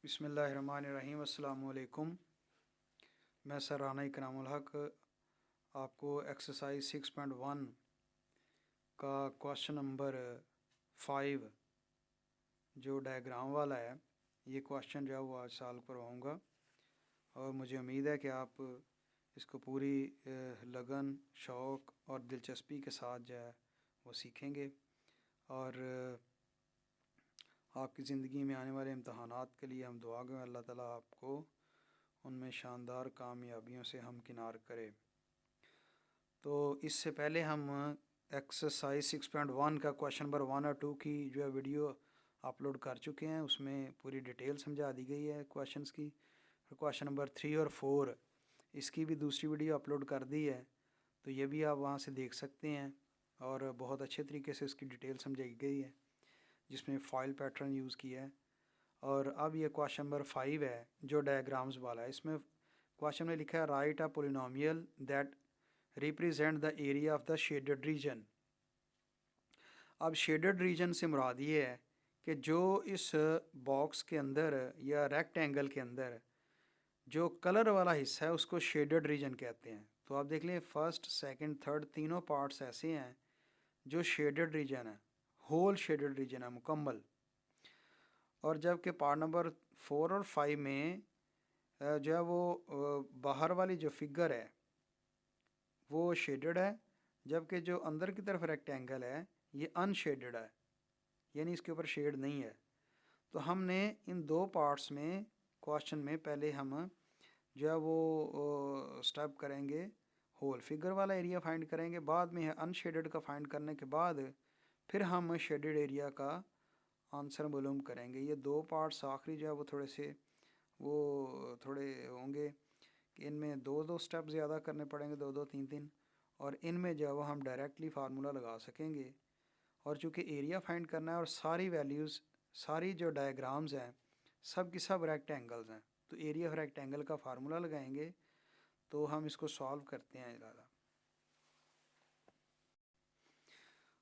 बिस्मिल्लाहिर्रहमानिर्रहीम। अस्सलाम वालेकुम। मैं सर राना इकरामुल हक आपको एक्सरसाइज 6.1 का क्वेश्चन नंबर 5 जो डायग्राम वाला है, ये क्वेश्चन जो है वो आज सॉल्व करवाऊँगा और मुझे उम्मीद है कि आप इसको पूरी लगन, शौक़ और दिलचस्पी के साथ जो है वो सीखेंगे और आपकी ज़िंदगी में आने वाले इम्तहानात के लिए हम दुआ करें अल्लाह ताला आपको उनमें शानदार कामयाबियों से हमकिनार करे। तो इससे पहले हम एक्सरसाइज 6.1 का क्वेश्चन नंबर 1 और 2 की जो है वीडियो अपलोड कर चुके हैं, उसमें पूरी डिटेल समझा दी गई है क्वेश्चंस की। क्वेश्चन नंबर 3 और 4 इसकी भी दूसरी वीडियो अपलोड कर दी है, तो ये भी आप वहाँ से देख सकते हैं और बहुत अच्छे तरीके से उसकी डिटेल समझाई गई है जिसमें फ़ाइल पैटर्न यूज़ किया है। और अब ये क्वेश्चन नंबर 5 है जो डायग्राम्स वाला है। इसमें क्वेश्चन में लिखा है right a polynomial that represent the area of the shaded region. अब शेडेड रीजन से मुराद ये है कि जो इस बॉक्स के अंदर या रेक्टेंगल के अंदर जो कलर वाला हिस्सा है उसको शेडेड रीजन कहते हैं। तो आप देख लें फर्स्ट, सेकंड, थर्ड तीनों पार्ट्स ऐसे हैं जो शेडेड रीजन है, होल शेडेड रीजन है मुकम्मल। और जबकि पार्ट नंबर 4 और 5 में जो है वो बाहर वाली जो फिगर है वो शेडेड है, जबकि जो अंदर की तरफ रेक्टेंगल है ये अनशेडेड है, यानी इसके ऊपर शेड नहीं है। तो हमने इन दो पार्ट्स में क्वेश्चन में पहले हम जो है वो स्टेप करेंगे, होल फिगर वाला एरिया फाइंड करेंगे, बाद में अनशेडेड का फाइंड करने के बाद फिर हम शेडेड एरिया का आंसर मालूम करेंगे। ये दो पार्ट्स आखिरी जो है वो थोड़े होंगे कि इनमें दो दो स्टेप ज़्यादा करने पड़ेंगे, दो दो तीन तीन, और इनमें जो है वो हम डायरेक्टली फार्मूला लगा सकेंगे। और चूँकि एरिया फाइंड करना है और सारी वैल्यूज़, सारी जो डायग्राम्स हैं सब की सब रेक्टेंगल्स हैं, तो एरिया ऑफ रेक्टेंगल का फार्मूला लगाएंगे। तो हम इसको सॉल्व करते हैं ज़्यादा।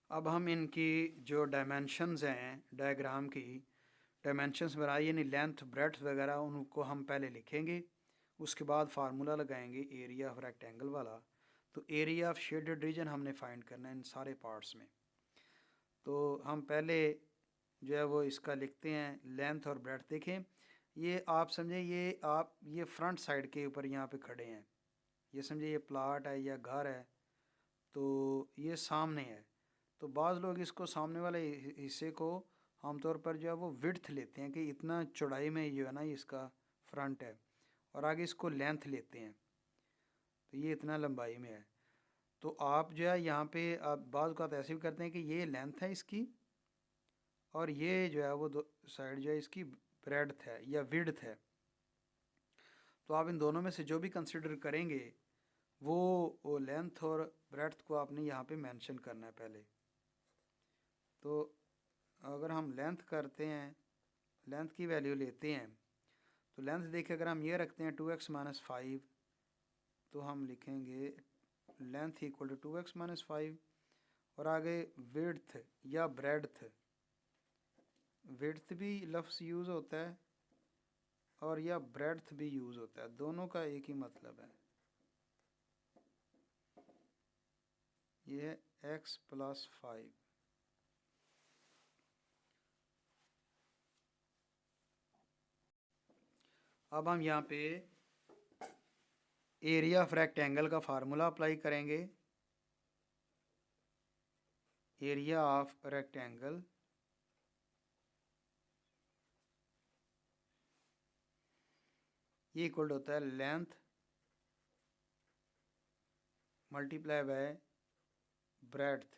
अब हम इनकी जो डायमेंशंस हैं डायग्राम की, डायमेंशंस बनाई यानी लेंथ, ब्रेड्थ वगैरह, उनको हम पहले लिखेंगे, उसके बाद फार्मूला लगाएंगे एरिया ऑफ रेक्टेंगल वाला। तो एरिया ऑफ शेडेड रीजन हमने फाइंड करना है इन सारे पार्ट्स में। तो हम पहले जो है वो इसका लिखते हैं लेंथ और ब्रेड्थ। देखें ये आप समझें, ये फ्रंट साइड के ऊपर यहाँ पे खड़े हैं, ये समझे ये प्लाट है या घर है, तो ये सामने है। तो बाज़ लोग इसको सामने वाले हिस्से को आमतौर पर जो है वो विड्थ लेते हैं कि इतना चौड़ाई में जो है ना इसका फ्रंट है, और आगे इसको लेंथ लेते हैं, तो ये इतना लंबाई में है। तो आप जो है यहाँ पे आप बाज़ का ऐसे भी करते हैं कि ये लेंथ है इसकी और ये जो है वो दो साइड जो है इसकी ब्रेड्थ है या विड्थ है। तो आप इन दोनों में से जो भी कंसिडर करेंगे वो लेंथ और ब्रेड्थ को आपने यहाँ पे मेंशन करना है पहले। तो अगर हम लेंथ करते हैं, लेंथ की वैल्यू लेते हैं, तो लेंथ देखिए अगर हम ये रखते हैं 2x-5, तो हम लिखेंगे लेंथ इक्वल टू 2x-5, और आगे विड्थ या ब्रेड्थ, विड्थ भी लफ्ज़ यूज़ होता है और या ब्रेड्थ भी यूज़ होता है, दोनों का एक ही मतलब है। ये है x+5। अब हम यहाँ पे एरिया ऑफ रेक्टेंगल का फार्मूला अप्लाई करेंगे। एरिया ऑफ रेक्टेंगल ये इक्वल होता है लेंथ मल्टीप्लाई बाय ब्रेड्थ।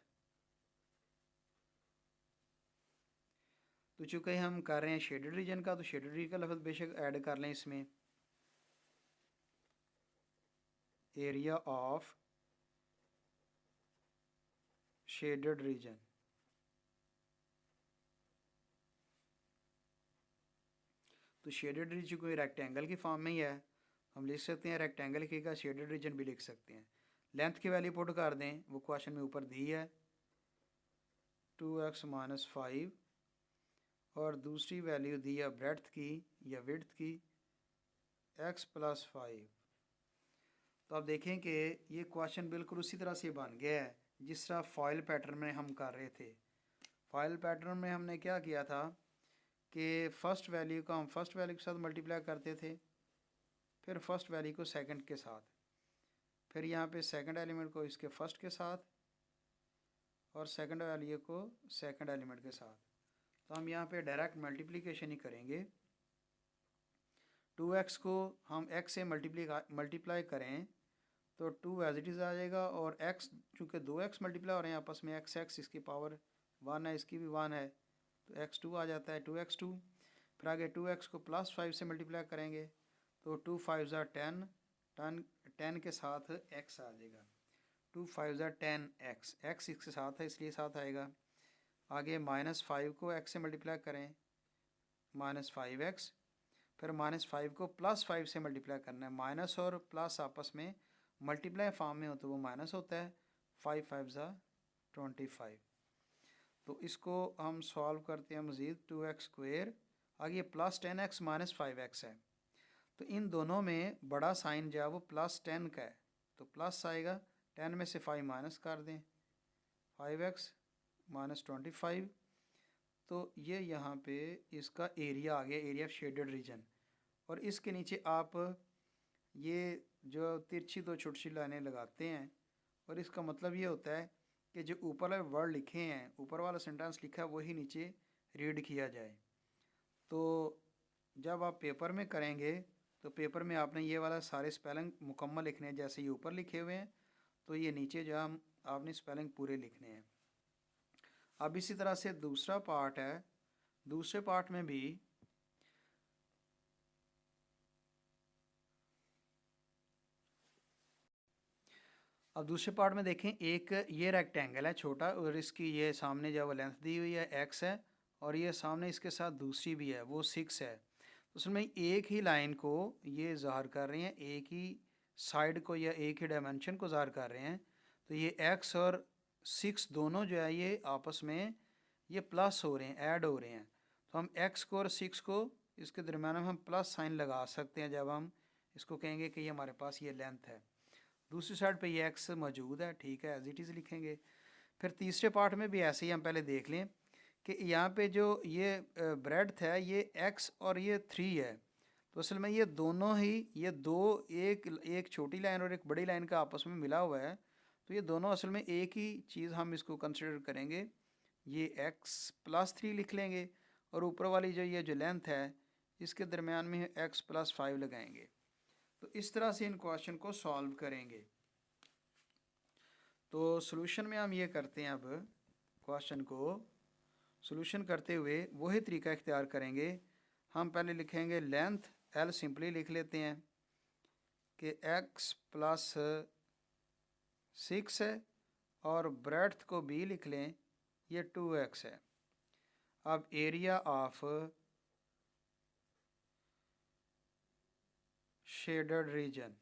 तो चूँकि हम कर रहे हैं शेडेड रीजन का, तो शेडेड रीजन का लफ्ज़ बेशक ऐड कर लें इसमें। एरिया ऑफ शेडेड रीजन, तो शेडेड रीजन कोई रेक्टेंगल की फॉर्म में ही है, हम लिख सकते हैं रेक्टेंगल की का शेडेड रीजन भी लिख सकते हैं। लेंथ की वैल्यू पुट कर दें, वो क्वेश्चन में ऊपर दी है 2x-5, और दूसरी वैल्यू दी है ब्रेड्थ की या विड्थ की x+5। तो आप देखें कि ये क्वेश्चन बिल्कुल उसी तरह से बन गया है जिस तरह फॉइल पैटर्न में हम कर रहे थे। फॉइल पैटर्न में हमने क्या किया था कि फर्स्ट वैल्यू को हम फर्स्ट वैल्यू के साथ मल्टीप्लाई करते थे, फिर फर्स्ट वैल्यू को सेकंड के साथ, फिर यहाँ पे सेकंड एलिमेंट को इसके फर्स्ट के साथ और सेकंड वैल्यू को सेकंड एलिमेंट के साथ। तो हम यहाँ पे डायरेक्ट मल्टीप्लिकेशन ही करेंगे। 2x को हम x से मल्टीप्लाई करें तो 2 एज इट इज़ आ जाएगा, और x चूँकि 2x मल्टीप्लाई हो रहे हैं आपस में, x इसकी पावर 1 है, इसकी भी 1 है, तो x2 आ जाता है 2x2। फिर आगे 2x को +5 से मल्टीप्लाई करेंगे तो 2 5 10, 10 के साथ x आ जाएगा, 2 5 10x, x इसके साथ है इसलिए साथ आएगा। आगे -5 को x से मल्टीप्लाई करें -5x, फिर -5 को +5 से मल्टीप्लाई करना है। माइनस और प्लस आपस में मल्टीप्लाई फॉर्म में हो तो वो माइनस होता है, 5 5 25। तो इसको हम सॉल्व करते हैं मज़ीद, 2x², आगे +10x -5x है, तो इन दोनों में बड़ा साइन जो है वो +10 का है, तो प्लस आएगा, 10 में से 5 माइनस कर दें, 5x -25। तो ये यहाँ पे इसका एरिया आ गया, एरिया ऑफ शेडेड रीजन। और इसके नीचे आप ये जो तिरछी दो छोटी सी लाइनें लगाते हैं, और इसका मतलब ये होता है कि जो ऊपर वाले वर्ड लिखे हैं, ऊपर वाला सेंटेंस लिखा है वही नीचे रीड किया जाए। तो जब आप पेपर में करेंगे तो पेपर में आपने ये वाला सारे स्पेलिंग मुकम्मल लिखने हैं, जैसे ये ऊपर लिखे हुए हैं तो ये नीचे जो हम आपने स्पेलिंग पूरे लिखने हैं। अब इसी तरह से दूसरा पार्ट है, दूसरे पार्ट में भी अब दूसरे पार्ट में देखें, एक ये रेक्टेंगल है छोटा और इसकी ये सामने जो लेंथ दी हुई है x है, और ये सामने इसके साथ दूसरी भी है वो 6 है। तो उसमें एक ही लाइन को ये ज़ाहिर कर रहे हैं, एक ही साइड को या एक ही डायमेंशन को ज़ाहिर कर रहे हैं। तो ये x और 6 दोनों जो है ये आपस में ये प्लस हो रहे हैं, ऐड हो रहे हैं। तो हम x को और 6 को इसके दरम्यान में हम प्लस साइन लगा सकते हैं जब हम इसको कहेंगे कि ये हमारे पास ये लेंथ है। दूसरी साइड पे ये x मौजूद है, ठीक है, एज इट इज़ लिखेंगे। फिर तीसरे पार्ट में भी ऐसे ही हम पहले देख लें कि यहाँ पे जो ये ब्रेड्थ है ये x और ये 3 है, तो असल में ये दोनों ही ये दो एक छोटी लाइन और एक बड़ी लाइन का आपस में मिला हुआ है, तो ये दोनों असल में एक ही चीज़ हम इसको कंसिडर करेंगे, ये x+3 लिख लेंगे, और ऊपर वाली जो लेंथ है इसके दरमियान में x+5 लगाएंगे। तो इस तरह से इन क्वेश्चन को सॉल्व करेंगे। तो सॉल्यूशन में हम ये करते हैं, अब क्वेश्चन को सॉल्यूशन करते हुए वही तरीका इख्तियार करेंगे। हम पहले लिखेंगे लेंथ l सिंपली लिख लेते हैं कि x+6 है, और ब्रेड्थ को b लिख लें, ये 2x है। अब एरिया ऑफ शेडेड रीजन,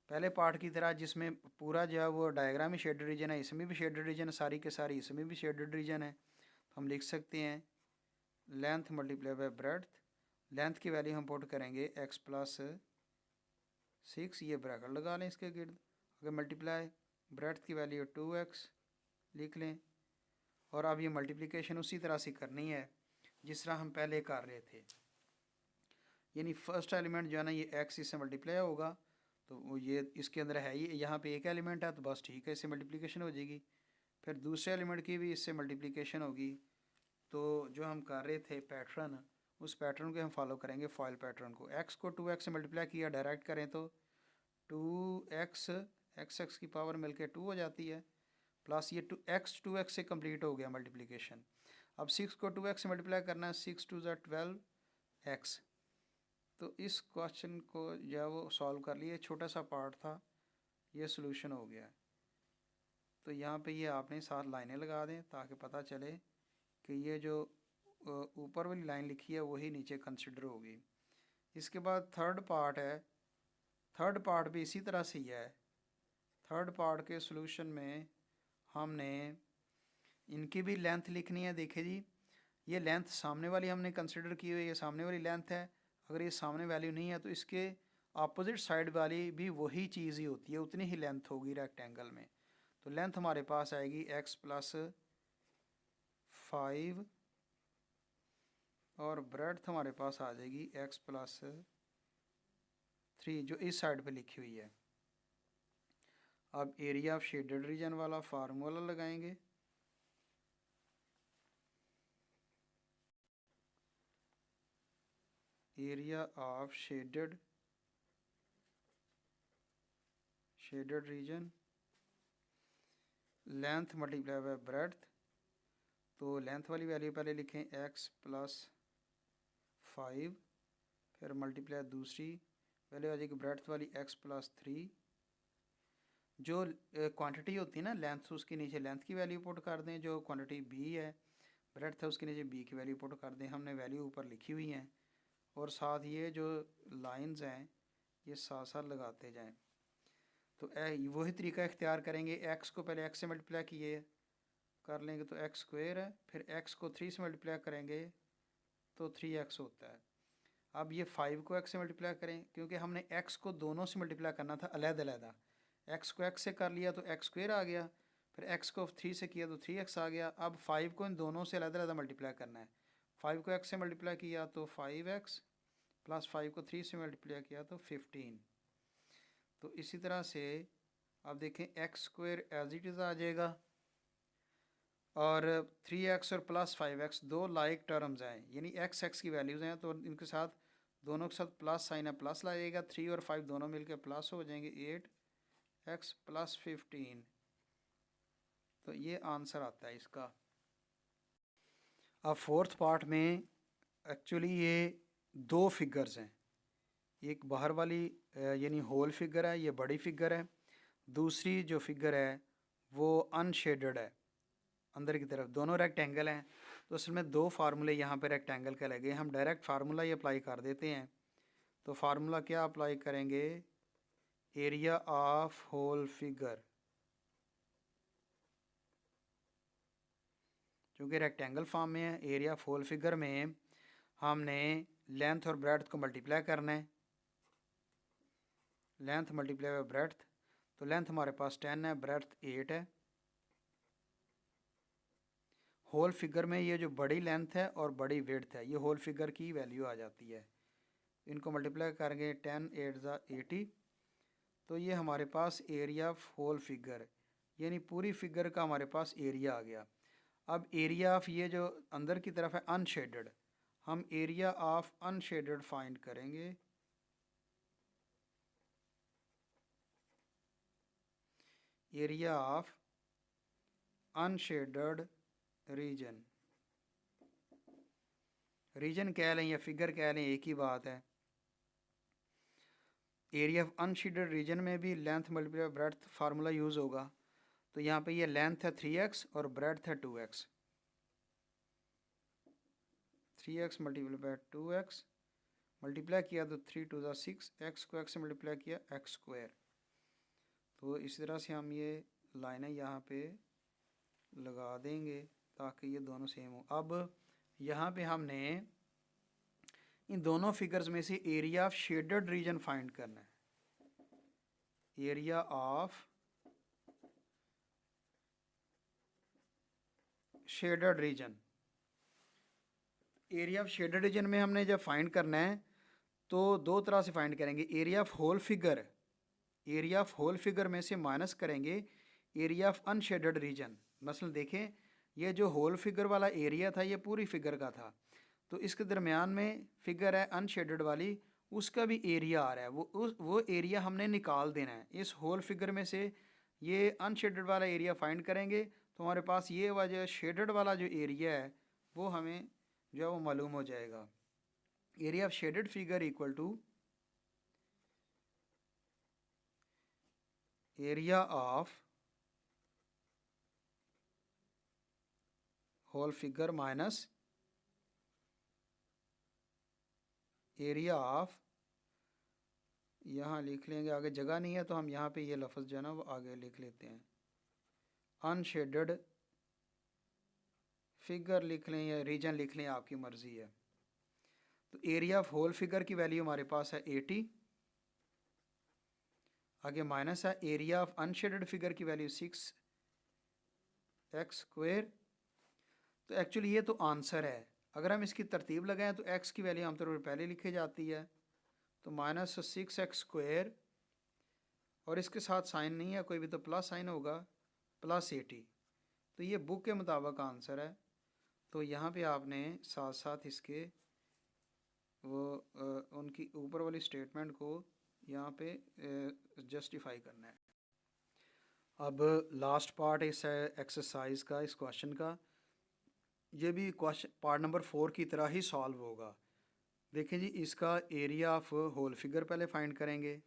पहले पार्ट की तरह जिसमें पूरा जो है वो डायग्राम ही शेडेड रीजन है, इसमें भी शेडेड रीजन है, सारी के सारी इसमें भी शेडेड रीजन है। तो हम लिख सकते हैं length multiply by breadth, length की वैल्यू हम पुट करेंगे x+6, ये ब्रैकेट लगा लें इसके गिर्द, अगर मल्टीप्लाई ब्रेड्थ की वैल्यू 2x लिख लें, और अब ये मल्टीप्लिकेशन उसी तरह से करनी है जिस तरह हम पहले कर रहे थे, यानी फर्स्ट एलिमेंट जो है ना ये x इससे मल्टीप्लाई होगा, तो वो ये इसके अंदर है, ये यहाँ पे एक एलिमेंट है तो बस ठीक है, इससे मल्टीप्लिकेशन हो जाएगी। फिर दूसरे एलिमेंट की भी इससे मल्टीप्लिकेशन होगी। तो जो हम कर रहे थे पैटर्न, उस पैटर्न को हम फॉलो करेंगे, फॉइल पैटर्न को। x को 2x से मल्टीप्लाई किया डायरेक्ट करें तो 2x x की पावर मिलके 2 हो जाती है, प्लस ये 2x से कंप्लीट हो गया मल्टीप्लिकेशन। अब 6 को 2x से मल्टीप्लाई करना है, 6 2 12x। तो इस क्वेश्चन को जो वो सॉल्व कर लिए, छोटा सा पार्ट था, ये सोल्यूशन हो गया। तो यहाँ पे ये आपने 7 लाइनें लगा दें ताकि पता चले कि ये जो ऊपर वाली लाइन लिखी है वही नीचे कंसिडर होगी। इसके बाद थर्ड पार्ट है, थर्ड पार्ट भी इसी तरह से ही है। थर्ड पार्ट के सोल्यूशन में हमने इनकी भी लेंथ लिखनी है। देखिए जी, ये लेंथ सामने वाली हमने कंसिडर की हुई है, ये सामने वाली लेंथ है। अगर ये सामने वैल्यू नहीं है तो इसके अपोजिट साइड वाली भी वही चीज़ ही होती है, उतनी ही लेंथ होगी रेक्टेंगल में। तो लेंथ हमारे पास आएगी x प्लस 5 और ब्रेड्थ हमारे पास आ जाएगी x प्लस 3 जो इस साइड पे लिखी हुई है। अब एरिया ऑफ शेडेड रीजन वाला फार्मूला लगाएंगे। Area of shaded region length multiply by breadth. तो लेंथ वाली वैल्यू पहले लिखें x प्लस 5, फिर मल्टीप्लाई दूसरी वैल्यू आ जाएगी ब्रेड्थ वाली x प्लस 3। जो क्वांटिटी होती है ना लेंथ, उसके नीचे लेंथ की वैल्यू पुट कर दें। जो क्वांटिटी b है ब्रेड्थ है उसके नीचे b की वैल्यू पुट कर दें। हमने वैल्यू ऊपर लिखी हुई हैं और साथ ये जो लाइंस हैं ये साथ साथ लगाते जाएं। तो वही तरीका इख्तियार करेंगे। x को पहले x से मल्टीप्लाई किए कर लेंगे तो x स्क्वायर है, फिर x को 3 से मल्टीप्लाई करेंगे तो 3x होता है। अब ये 5 को x से मल्टीप्लाई करें, क्योंकि हमने x को दोनों से मल्टीप्लाई करना था अलग-अलग। x को x से कर लिया तो x स्क्वायर आ गया, फिर x को 3 से किया तो 3x आ गया। अब 5 को इन दोनों से अलग-अलग मल्टीप्लाई करना है। 5 को x से मल्टीप्लाई किया तो 5x प्लस 5 को 3 से मल्टीप्लाई किया तो 15। तो इसी तरह से अब देखें x square as it is आ जाएगा और 3x और प्लस 5x दो लाइक टर्म्स हैं, यानी x की वैल्यूज़ हैं, तो इनके साथ दोनों के साथ प्लस साइन है, प्लस लगेगा। 3 और 5 दोनों मिलकर प्लस हो जाएंगे 8x प्लस 15। तो ये आंसर आता है इसका। अब फोर्थ पार्ट में एक्चुअली ये दो फिगर्स हैं, एक बाहर वाली यानी होल फिगर है, ये बड़ी फिगर है। दूसरी जो फिगर है वो अनशेडेड है, अंदर की तरफ। दोनों रेक्टेंगल हैं, तो असल में दो फार्मूले यहाँ पे रेक्टेंगल के लगे। हम डायरेक्ट फार्मूला ही अप्लाई कर देते हैं। तो फार्मूला क्या अप्लाई करेंगे? एरिया ऑफ होल फिगर, क्योंकि रेक्टेंगल फॉर्म में है। एरिया ऑफ होल फिगर में हमने लेंथ और ब्रेड्थ को मल्टीप्लाई करना है। लेंथ मल्टीप्लाई बाय ब्रेड्थ, तो लेंथ हमारे पास 10 है, ब्रेड्थ 8 है। होल फिगर में ये जो बड़ी लेंथ है और बड़ी विड्थ है, ये होल फिगर की वैल्यू आ जाती है। इनको मल्टीप्लाई करेंगे 10 8 80, तो ये हमारे पास एरिया ऑफ होल फिगर यानी पूरी फिगर का हमारे पास एरिया आ गया। अब एरिया ऑफ ये जो अंदर की तरफ है अनशेडेड, हम एरिया ऑफ अनशेडेड फाइंड करेंगे। Area of unshaded region, region कह लें या फिगर कह लें, एक ही बात है। एरिया ऑफ अनशेडेड रीजन में भी length multiply breadth formula use होगा। तो यहाँ पे ये लेंथ है 3x और ब्रेड्थ है 2x। 3x multiply by 2x multiply किया तो 3 2 6, x को x से मल्टीप्लाई किया x स्क्वायर। तो इस तरह से हम ये लाइनें यहाँ पे लगा देंगे ताकि ये दोनों सेम हो। अब यहाँ पे हमने इन दोनों फिगर्स में से area of shaded region find करना है। Area of shaded region, area of shaded region में हमने जब फाइंड करना है तो दो तरह से फाइंड करेंगे। Area of whole figure, area of whole figure में से माइनस करेंगे एरिया ऑफ अनशेडेड रीजन। मसलन देखें, ये जो होल फिगर वाला एरिया था ये पूरी फिगर का था, तो इसके दरमियान में फिगर है अनशेडेड वाली, उसका भी एरिया आ रहा है। वो एरिया हमने निकाल देना है इस होल फिगर में से। ये अनशेडेड वाला एरिया फाइंड करेंगे तो हमारे पास ये वजह शेडेड वाला जो एरिया है वो हमें जो है वो मालूम हो जाएगा। Area of shaded figure equal to area of whole figure minus area of, यहाँ लिख लेंगे, आगे जगह नहीं है तो हम यहाँ पे ये लफ्ज़ जो है ना वो आगे लिख लेते हैं, अनशेडेड फिगर लिख लें या रीजन लिख लें, आपकी मर्ज़ी है। तो एरिया ऑफ होल फिगर की वैल्यू हमारे पास है 80। आगे माइनस है एरिया ऑफ अनशेडेड फिगर की वैल्यू 6x²। तो एक्चुअली ये तो आंसर है। अगर हम इसकी तरतीब लगाएं तो x की वैल्यू आमतौर पर पहले लिखी जाती है, तो -6x², और इसके साथ साइन नहीं है कोई भी, तो प्लस साइन होगा, +80। तो ये बुक के मुताबिक आंसर है। तो यहाँ पे आपने साथ साथ इसके वो उनकी ऊपर वाली स्टेटमेंट को यहाँ पे जस्टिफाई करना है। अब लास्ट पार्ट इस एक्सरसाइज का, इस क्वेश्चन का, ये भी क्वेश्चन पार्ट नंबर 4 की तरह ही सॉल्व होगा। देखिए जी, इसका एरिया ऑफ होल फिगर पहले फाइंड करेंगे।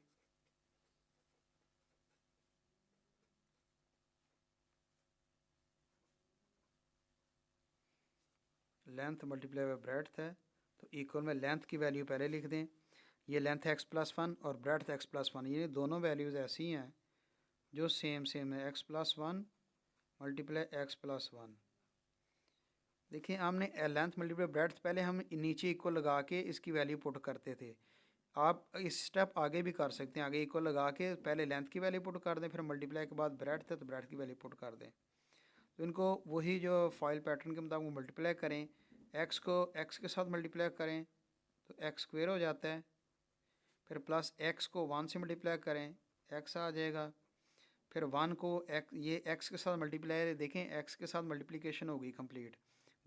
लेंथ मल्टीप्लाई बाय ब्रेड्थ है, तो इक्वल में लेंथ की वैल्यू पहले लिख दें। ये लेंथ x+1 और ब्रेड्थ x+1, ये दोनों वैल्यूज़ ऐसी हैं जो सेम है। x+1 multiply x+1। देखिए, हमने लेंथ मल्टीप्लाई ब्रेड्थ पहले हम नीचे इक्वल लगा के इसकी वैल्यू पुट करते थे। आप इस स्टेप आगे भी कर सकते हैं। आगे इक्वल लगा के पहले लेंथ की वैल्यू पुट कर दें, फिर मल्टीप्लाई के बाद ब्रेड्थ है तो ब्रेड्थ की वैल्यू पुट कर दें। तो इनको वही जो फॉइल पैटर्न के मुताबिक मल्टीप्लाई करें, एक्स को एक्स के साथ मल्टीप्लाई करें तो x² हो जाता है, फिर प्लस x को 1 से मल्टीप्लाई करें, x आ जाएगा, फिर 1 को ये x के साथ मल्टीप्लाई, देखें x के साथ मल्टीप्लिकेशन होगी कंप्लीट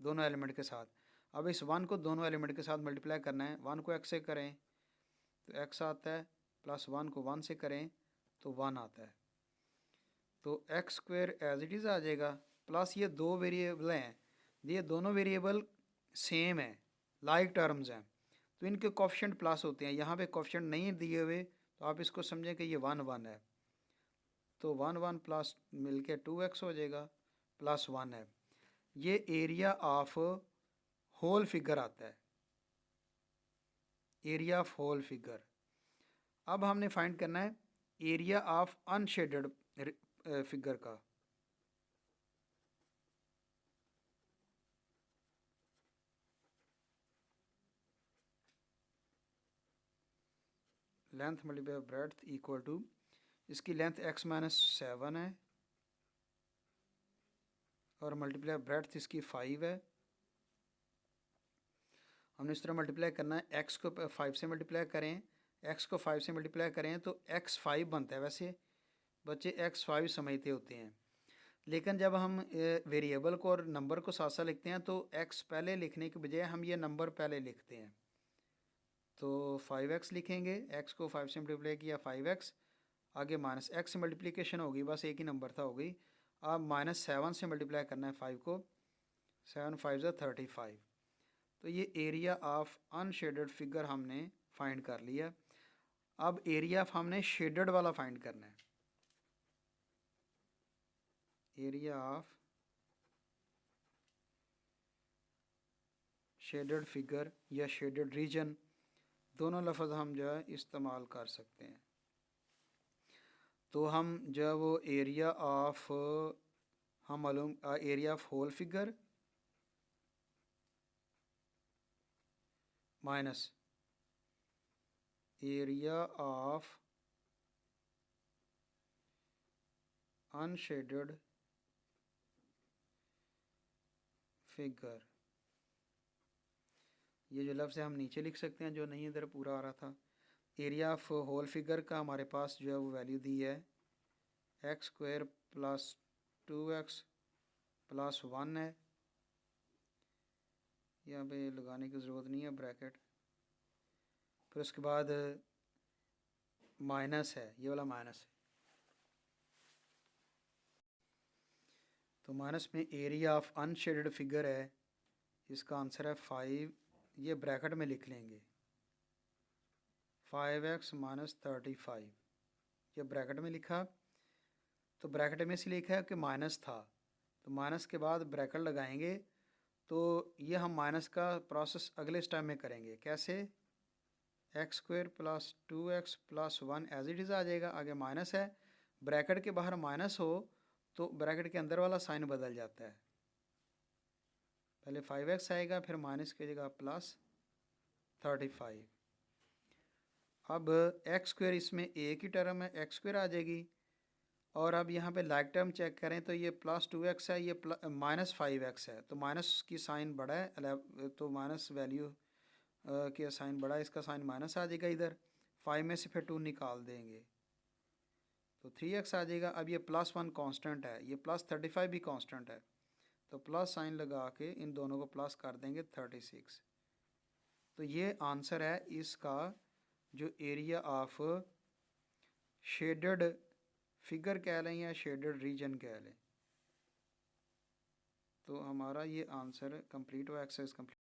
दोनों एलिमेंट के साथ। अब इस 1 को दोनों एलिमेंट के साथ मल्टीप्लाई करना है। 1 को x से करें तो x आता है, प्लस 1 को 1 से करें तो 1 आता है, तो x² एज इट इज़ आ जाएगा। प्लस ये दो वेरिएबल हैं, ये दोनों वेरिएबल सेम है, लाइक टर्म्स हैं, तो इनके कोफिशिएंट प्लस होते हैं। यहाँ पे कोफिशिएंट नहीं दिए हुए तो आप इसको समझें कि ये 1 1 है, तो 1 1 प्लस मिलके 2x हो जाएगा, प्लस 1 है। ये एरिया ऑफ होल फिगर आता है, एरिया ऑफ होल फिगर। अब हमने फाइंड करना है एरिया ऑफ अनशेडेड फिगर का। Length multiply breadth equal to, इसकी लेंथ x-7 है और मल्टीप्लाई ब्रेड्थ इसकी 5 है। हमने इस तरह मल्टीप्लाई करना है, x को 5 से मल्टीप्लाई करें, x को 5 से मल्टीप्लाई करें तो x5 बनता है। वैसे बच्चे x5 समझते होते हैं, लेकिन जब हम वेरिएबल को और नंबर को साथ साथ लिखते हैं तो x पहले लिखने के बजाय हम ये नंबर पहले लिखते हैं। तो 5x लिखेंगे, x को 5 से मल्टीप्लाई किया 5x, आगे माइनस x से मल्टीप्लिकेशन होगी, बस एक ही नंबर था, हो गई। अब -7 से मल्टीप्लाई करना है 5 को, 7 5 35। तो ये एरिया ऑफ अनशेडेड फिगर हमने फाइंड कर लिया। अब एरिया ऑफ हमने शेडेड वाला फाइंड करना है। एरिया ऑफ शेडेड फिगर या शेडेड रीजन, दोनों लफ्ज़ हम जो है इस्तेमाल कर सकते हैं। तो हम जो है वो एरिया ऑफ, हम मालूम area of whole figure minus area of unshaded figure, ये जो लफ्ज़ है हम नीचे लिख सकते हैं, जो नहीं इधर पूरा आ रहा था। एरिया ऑफ होल फिगर का हमारे पास जो है वो वैल्यू दी है x² प्लस 2x प्लस 1 है। यहाँ पे लगाने की ज़रूरत नहीं है ब्रैकेट। फिर उसके बाद माइनस है, ये वाला माइनस है, तो माइनस में एरिया ऑफ अनशेडेड फिगर है, इसका आंसर है 5। ये ब्रैकेट में लिख लेंगे 5x माइनस 35, ये ब्रैकेट में लिखा। तो ब्रैकेट में इसलिए लिखा है कि माइनस था, तो माइनस के बाद ब्रैकेट लगाएंगे, तो ये हम माइनस का प्रोसेस अगले स्टेप में करेंगे। कैसे? x² plus 2x plus 1 as it is आ जाएगा, आगे माइनस है, ब्रैकेट के बाहर माइनस हो तो ब्रैकेट के अंदर वाला साइन बदल जाता है। पहले 5x आएगा, फिर माइनस की जगह प्लस 35। अब एक्स स्क्वायर इसमें एक ही टर्म है, एक्स स्क्वायर आ जाएगी। और अब यहाँ पे लाइक टर्म चेक करें तो ये +2x है, ये माइनस 5x है, तो माइनस की साइन बड़ा है, तो माइनस वैल्यू की साइन बड़ा है, इसका साइन माइनस आ जाएगा इधर। 5 में से फिर 2 निकाल देंगे तो 3x आ जाएगा। अब ये +1 कांस्टेंट है, ये +35 भी कांस्टेंट है, तो प्लस साइन लगा के इन दोनों को प्लस कर देंगे 36। तो ये आंसर है इसका, जो एरिया ऑफ शेडेड फिगर कह लें या शेडेड रीजन कह लें। तो हमारा ये आंसर कंप्लीट हुआ, एक्सरसाइज कंप्लीट।